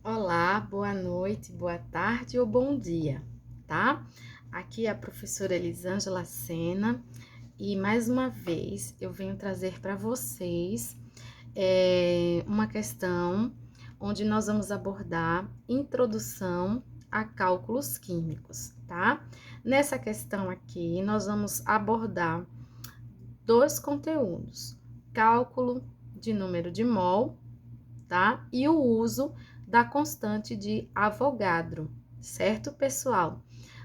Olá, boa noite, boa tarde ou bom dia, tá? Aqui é a professora Elisângela Sena e mais uma vez eu venho trazer para vocês uma questão onde nós vamos abordar introdução a cálculos químicos, tá? Nessa questão aqui, nós vamos abordar dois conteúdos: cálculo de número de mol, tá? E o uso da constante de Avogadro, certo, pessoal?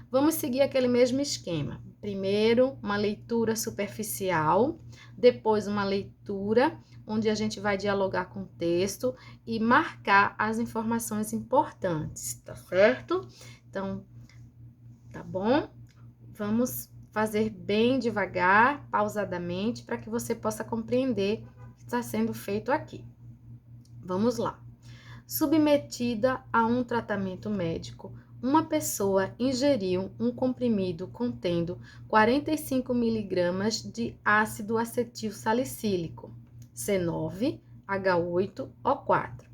Vamos seguir aquele mesmo esquema. Primeiro, uma leitura superficial, depois uma leitura onde a gente vai dialogar com o texto e marcar as informações importantes, tá certo? Então, tá bom? Vamos fazer bem devagar, pausadamente, para que você possa compreender o que está sendo feito aqui. Vamos lá. Submetida a um tratamento médico, uma pessoa ingeriu um comprimido contendo 45 miligramas de ácido acetil salicílico, C9H8O4.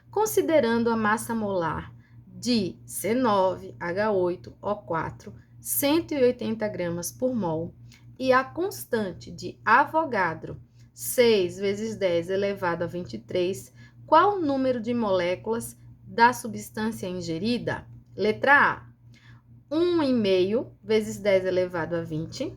Considerando a massa molar de C9H8O4 180 gramas por mol e a constante de Avogadro 6 vezes 10 elevado a 23, qual o número de moléculas da substância ingerida? Letra A, 1,5 vezes 10 elevado a 20.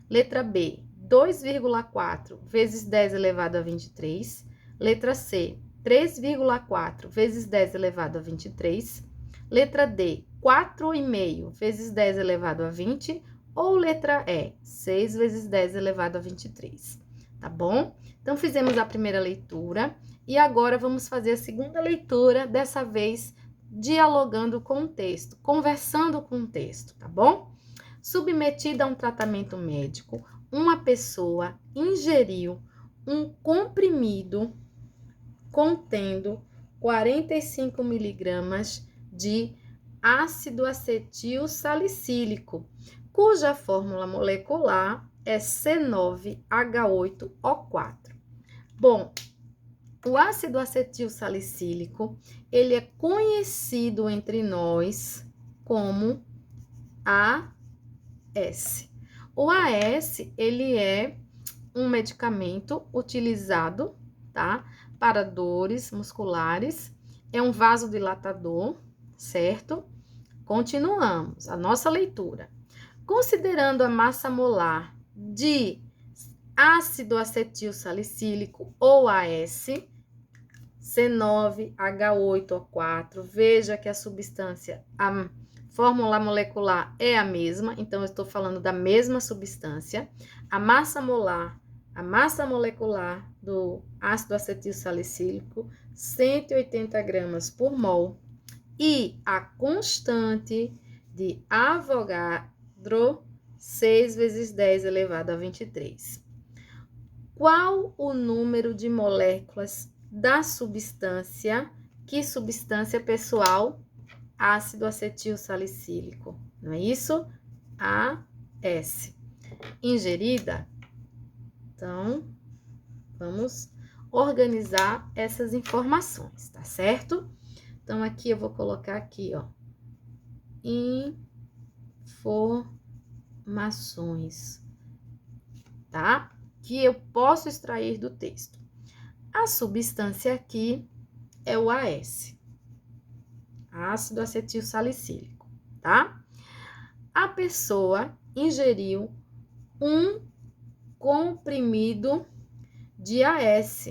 Letra B, 2,4 vezes 10 elevado a 23. Letra C, 3,4 vezes 10 elevado a 23. Letra D, 4,5 vezes 10 elevado a 20. Ou letra E, 6 vezes 10 elevado a 23. Tá bom? Então, fizemos a primeira leitura. E agora vamos fazer a segunda leitura, dessa vez dialogando com o texto, conversando com o texto, tá bom? Submetida a um tratamento médico, uma pessoa ingeriu um comprimido contendo 45 miligramas de ácido acetil salicílico, cuja fórmula molecular é C9H8O4. Bom, o ácido acetil salicílico, ele é conhecido entre nós como AS. O AS, ele é um medicamento utilizado, tá? Para dores musculares, é um vasodilatador, certo? Continuamos a nossa leitura. Considerando a massa molar de ácido acetil salicílico ou AS, C9H8O4, veja que a substância, a fórmula molecular é a mesma, então eu estou falando da mesma substância. A massa molecular do ácido acetil salicílico, 180 gramas por mol. E a constante de Avogadro, 6 vezes 10 elevado a 23. Qual o número de moléculas da substância? Que substância, pessoal? Ácido acetil salicílico, não é isso? AS. Ingerida? Então, vamos organizar essas informações, tá certo? Então, aqui eu vou colocar aqui, ó, informações, tá? Que eu posso extrair do texto. A substância aqui é o AS, ácido acetil salicílico, tá? A pessoa ingeriu um comprimido de AS.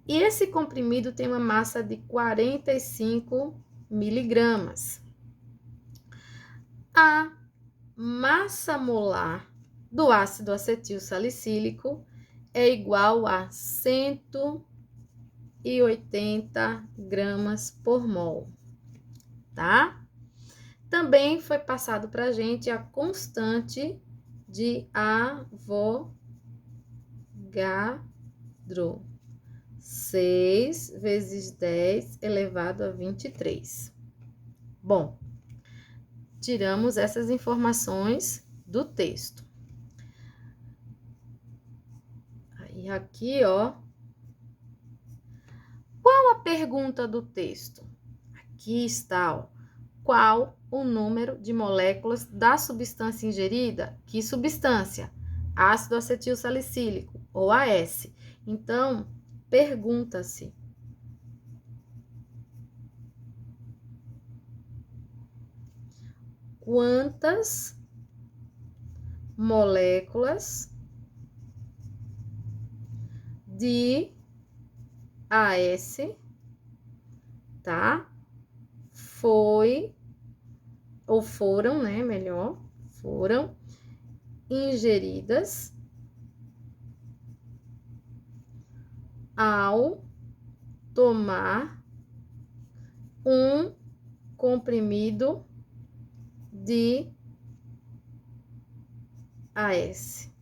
E esse comprimido tem uma massa de 45 miligramas. A massa molar do ácido acetil salicílico é igual a 180 gramas por mol, tá? Também foi passado para a gente a constante de Avogadro, 6 vezes 10 elevado a 23. Bom, tiramos essas informações do texto. Aí aqui, ó, Qual a pergunta do texto? Aqui está, ó. Qual o número de moléculas da substância ingerida? Que substância? Ácido acetil salicílico, ou AS. Então, pergunta-se: quantas moléculas de AS, tá? Foram, né? Melhor, foram ingeridas ao tomar um comprimido de AS.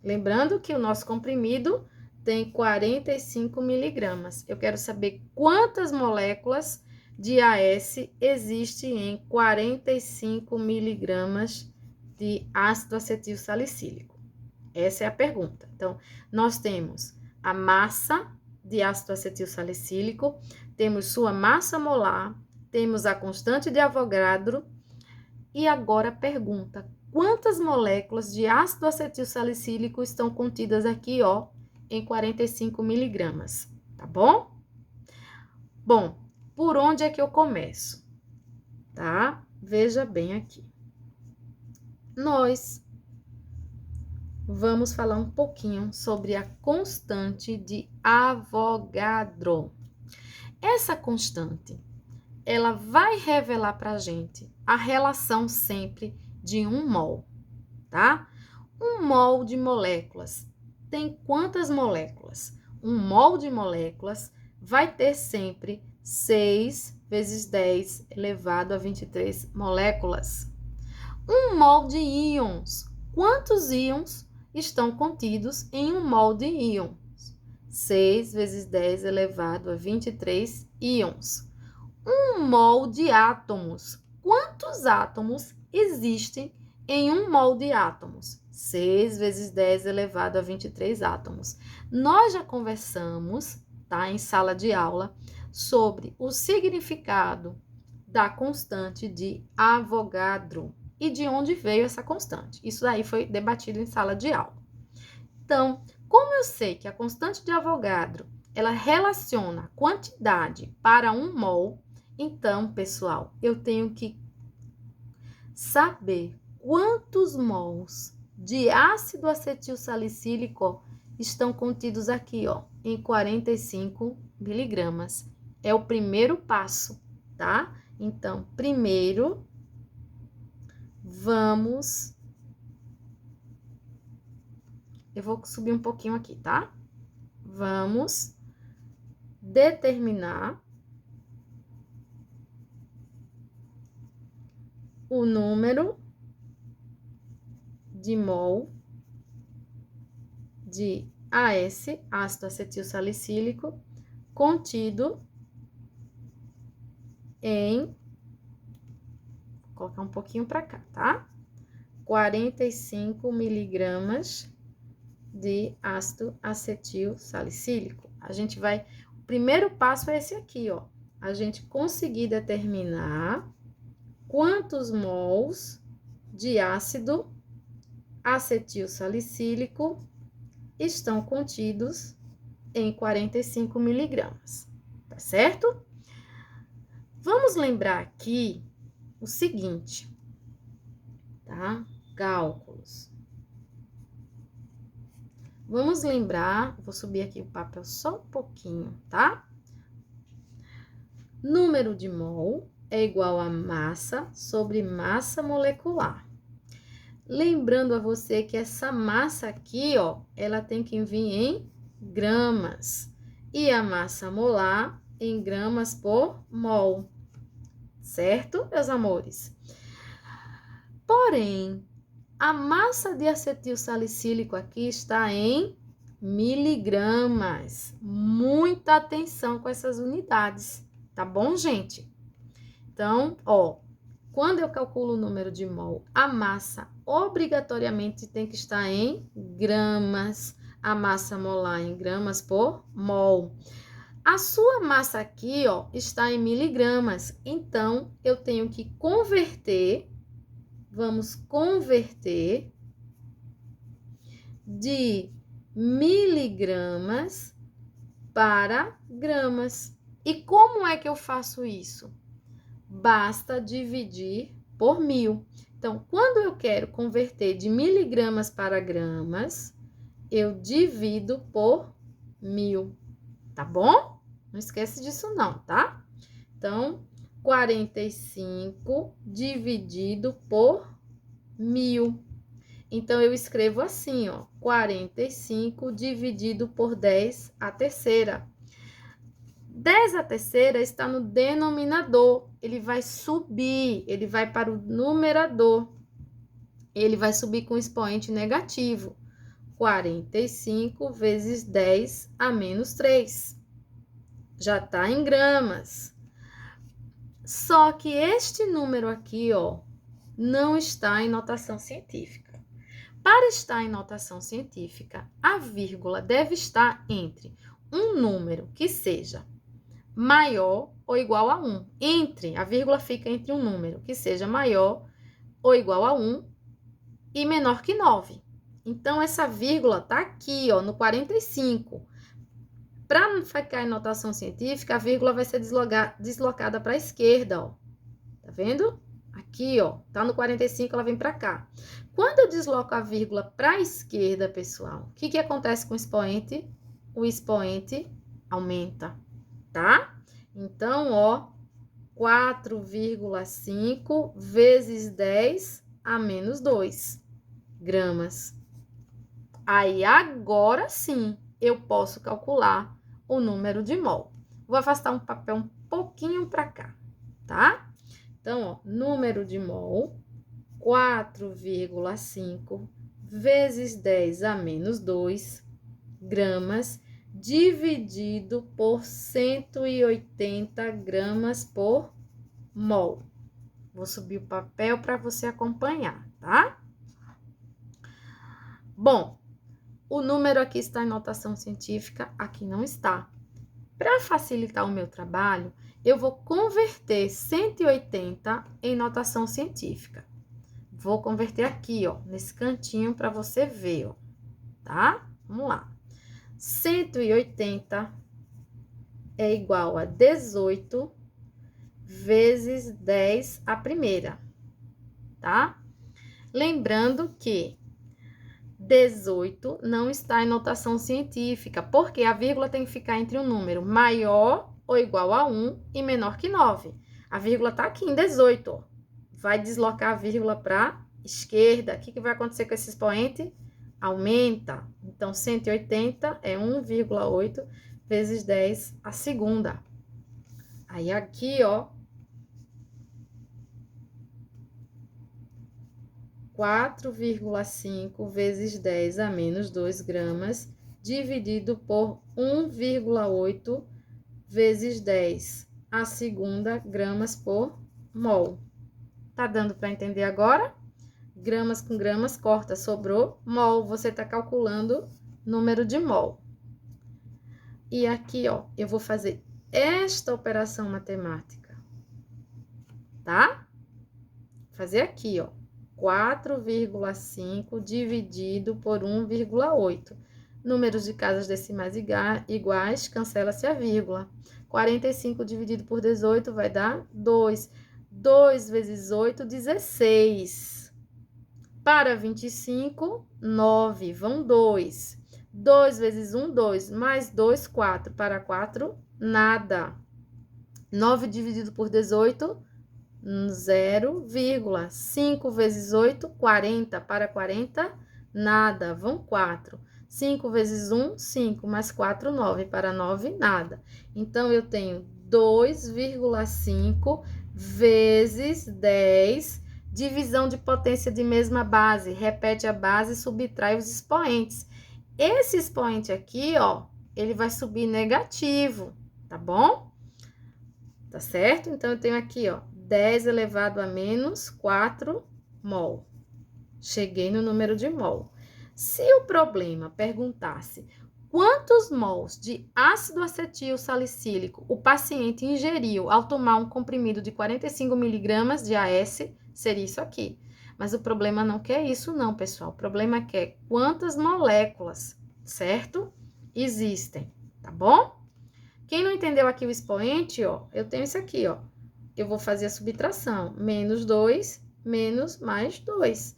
Lembrando que o nosso comprimido tem 45 miligramas. Eu quero saber quantas moléculas de AS existem em 45 miligramas de ácido acetil salicílico. Essa é a pergunta. Então, nós temos a massa de ácido acetil salicílico, temos sua massa molar, temos a constante de Avogadro, e agora a pergunta: quantas moléculas de ácido acetil salicílico estão contidas aqui, ó, em 45 miligramas, tá bom? Bom, por onde é que eu começo? Tá? Veja bem aqui. Nós vamos falar um pouquinho sobre a constante de Avogadro. Essa constante, ela vai revelar para a gente a relação sempre de 1 mol, tá? 1 mol de moléculas tem quantas moléculas? 1 mol de moléculas vai ter sempre 6 vezes 10 elevado a 23 moléculas. 1 mol de íons. Quantos íons estão contidos em 1 mol de íons? 6 vezes 10 elevado a 23 íons. 1 mol de átomos. Quantos átomos existem em 1 mol de átomos? 6 vezes 10 elevado a 23 átomos. Nós já conversamos, tá, em sala de aula, sobre o significado da constante de Avogadro e de onde veio essa constante. Isso aí foi debatido em sala de aula. Então, como eu sei que a constante de Avogadro, ela relaciona a quantidade para 1 mol, então, pessoal, eu tenho que saber quantos mols de ácido acetil salicílico estão contidos aqui, ó, em 45 miligramas. É o primeiro passo, tá? Então, primeiro, eu vou subir um pouquinho aqui, tá? Vamos determinar o número de mol de AS, ácido acetil salicílico, contido em, vou colocar um pouquinho para cá, tá? 45 miligramas de ácido acetil salicílico. A gente vai, o primeiro passo é esse aqui, ó. A gente conseguir determinar quantos mols de ácido acetil salicílico estão contidos em 45 miligramas, tá certo? Vamos lembrar aqui o seguinte, tá? Cálculos. Vamos lembrar, vou subir aqui o papel só um pouquinho, tá? Número de mol é igual a massa sobre massa molecular. Lembrando a você que essa massa aqui, ó, ela tem que vir em gramas. E a massa molar em gramas por mol. Certo, meus amores? Porém, a massa de acetil salicílico aqui está em miligramas. Muita atenção com essas unidades, tá bom, gente? Então, ó, quando eu calculo o número de mol, a massa obrigatoriamente tem que estar em gramas. A massa molar em gramas por mol. A sua massa aqui, ó, está em miligramas. Então, eu tenho que converter, vamos converter de miligramas para gramas. E como é que eu faço isso? Basta dividir por 1000. Então, quando eu quero converter de miligramas para gramas, eu divido por 1000, tá bom? Não esquece disso não, tá? Então, 45 dividido por 1000. Então, eu escrevo assim, ó, 45 dividido por 10 à terceira. 10 à terceira está no denominador, ele vai subir, ele vai para o numerador, ele vai subir com expoente negativo. 45 vezes 10 a menos 3. Já está em gramas. Só que este número aqui, ó, não está em notação científica. Para estar em notação científica, a vírgula deve estar entre um número que seja maior ou igual a 1. A vírgula fica entre um número que seja maior ou igual a 1 e menor que 9. Então, essa vírgula está aqui, ó, no 45. Para não ficar em notação científica, a vírgula vai ser deslocada para a esquerda, ó. Tá vendo? Aqui, ó, tá no 45, ela vem para cá. Quando eu desloco a vírgula para a esquerda, pessoal, o que acontece com o expoente? O expoente aumenta, tá? Então, ó, 4,5 vezes 10 a menos 2 gramas. Aí, agora sim, eu posso calcular o número de mol. Vou afastar um papel um pouquinho para cá, tá? Então, ó, número de mol, 4,5 vezes 10 a menos 2 gramas, dividido por 180 gramas por mol. Vou subir o papel para você acompanhar, tá? Bom, o número aqui está em notação científica, aqui não está. Para facilitar o meu trabalho, eu vou converter 180 em notação científica. Vou converter aqui, ó, nesse cantinho para você ver, ó, tá? Vamos lá. 180 é igual a 18 vezes 10 à primeira, tá? Lembrando que 18 não está em notação científica, porque a vírgula tem que ficar entre um número maior ou igual a 1 e menor que 9. A vírgula está aqui em 18, ó. Vai deslocar a vírgula para a esquerda. O que vai acontecer com esse expoente? Aumenta. Então, 180 é 1,8 vezes 10 à segunda. Aí, aqui, ó, 4,5 vezes 10 a menos 2 gramas, dividido por 1,8 vezes 10 a segunda gramas por mol. Tá dando para entender agora? Gramas com gramas, corta, sobrou mol. Você tá calculando número de mol. E aqui, ó, eu vou fazer esta operação matemática, tá? Fazer aqui, ó. 4,5 dividido por 1,8. Números de casas decimais iguais, cancela-se a vírgula. 45 dividido por 18 vai dar 2. 2 vezes 8, 16. Para 25, 9. Vão 2. 2 vezes 1, 2. Mais 2, 4. Para 4, nada. 9 dividido por 18, 0,5 vezes 8, 40. Para 40, nada. Vão 4. 5 vezes 1, 5. Mais 4, 9. Para 9, nada. Então, eu tenho 2,5 vezes 10, divisão de potência de mesma base. Repete a base e subtrai os expoentes. Esse expoente aqui, ó, ele vai subir negativo, tá bom? Tá certo? Então, eu tenho aqui, ó, 10 elevado a menos 4 mol. Cheguei no número de mol. Se o problema perguntasse quantos mols de ácido acetil salicílico o paciente ingeriu ao tomar um comprimido de 45 miligramas de AS, seria isso aqui. Mas o problema não quer isso não, pessoal. O problema quer quantas moléculas, certo? Existem, tá bom? Quem não entendeu aqui o expoente, ó, eu tenho isso aqui, ó. Eu vou fazer a subtração. Menos 2, menos mais 2.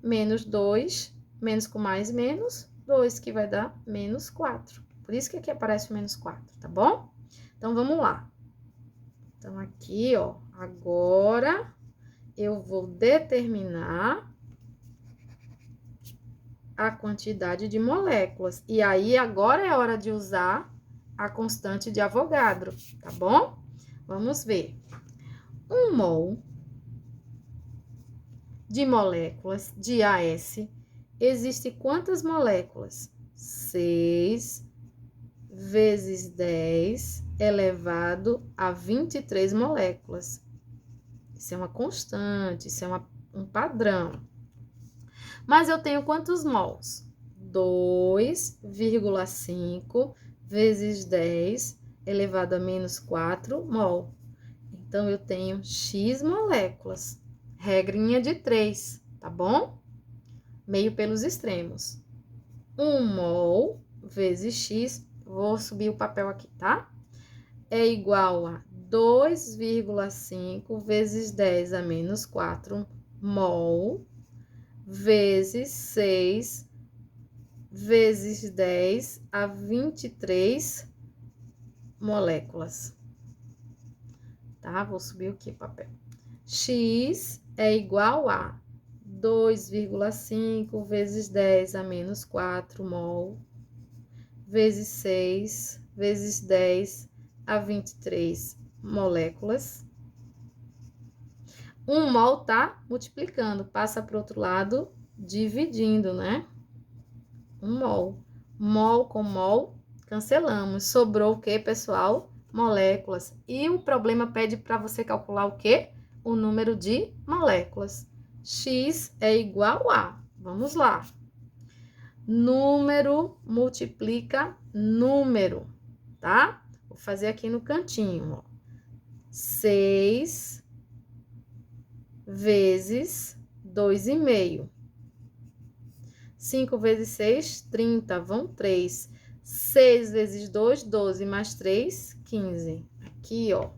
Menos 2, menos com mais, menos 2, que vai dar menos 4. Por isso que aqui aparece o menos 4, tá bom? Então, vamos lá. Então, aqui, ó, agora eu vou determinar a quantidade de moléculas. E aí, agora é hora de usar a constante de Avogadro, tá bom? Vamos ver. 1 mol de moléculas de AS, existe quantas moléculas? 6 vezes 10 elevado a 23 moléculas. Isso é uma constante, isso é um padrão. Mas eu tenho quantos mols? 2,5 vezes 10 elevado a menos 4 mol. Então, eu tenho X moléculas. Regrinha de 3, tá bom? Meio pelos extremos. 1 mol vezes X, vou subir o papel aqui, tá? É igual a 2,5 vezes 10 a menos 4 mol vezes 6 vezes 10 a 23 moléculas. Tá? Vou subir aqui o papel. X é igual a 2,5 vezes 10 a menos 4 mol vezes 6 vezes 10 a 23 moléculas. 1 mol tá multiplicando, passa para o outro lado, dividindo, né? 1 mol. Mol com mol, cancelamos. Sobrou o quê, pessoal? Moléculas. E o problema pede para você calcular o quê? O número de moléculas. X é igual a, vamos lá. Número multiplica número, tá? Vou fazer aqui no cantinho, ó. 6 vezes 2,5. 5 vezes 6, 30, vão 3. 6 vezes 2, 12, mais 3, 15. Aqui, ó,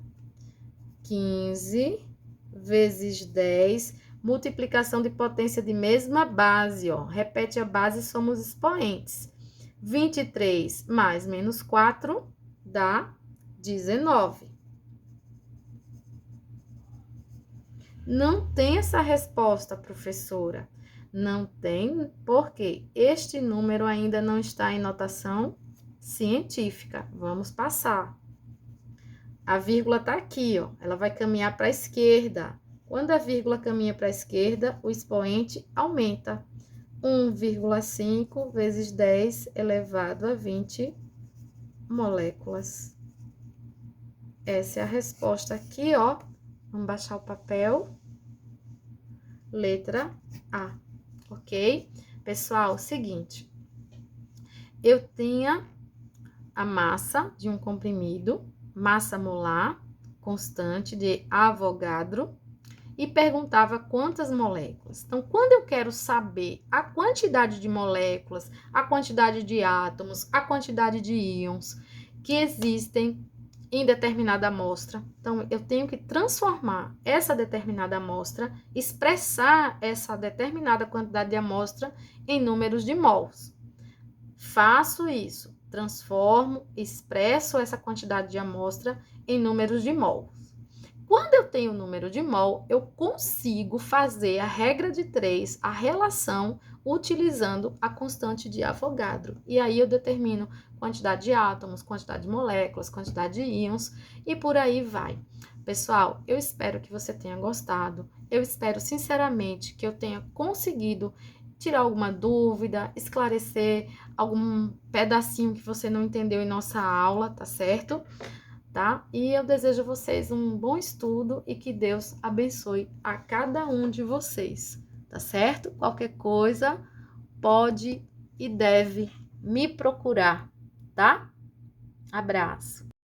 15 vezes 10, multiplicação de potência de mesma base, ó. Repete a base, somos expoentes. 23 mais menos 4 dá 19. Não tem essa resposta, professora. Não tem, porque este número ainda não está em notação científica. Vamos passar. A vírgula está aqui, ó. Ela vai caminhar para a esquerda. Quando a vírgula caminha para a esquerda, o expoente aumenta. 1,5 vezes 10 elevado a 20 moléculas. Essa é a resposta aqui, ó. Vamos baixar o papel. Letra A, ok? Pessoal, seguinte. Eu tinha a massa de um comprimido, massa molar constante de Avogadro, e perguntava quantas moléculas. Então, quando eu quero saber a quantidade de moléculas, a quantidade de átomos, a quantidade de íons que existem em determinada amostra, então eu tenho que transformar essa determinada amostra, expressar essa determinada quantidade de amostra em números de mols. Faço isso, transformo, expresso essa quantidade de amostra em números de mols. Quando eu tenho o número de mol, eu consigo fazer a regra de 3, a relação, utilizando a constante de Avogadro. E aí eu determino quantidade de átomos, quantidade de moléculas, quantidade de íons e por aí vai. Pessoal, eu espero que você tenha gostado. Eu espero sinceramente que eu tenha conseguido tirar alguma dúvida, esclarecer algum pedacinho que você não entendeu em nossa aula, tá certo? Tá? E eu desejo a vocês um bom estudo e que Deus abençoe a cada um de vocês, tá certo? Qualquer coisa pode e deve me procurar, tá? Abraço!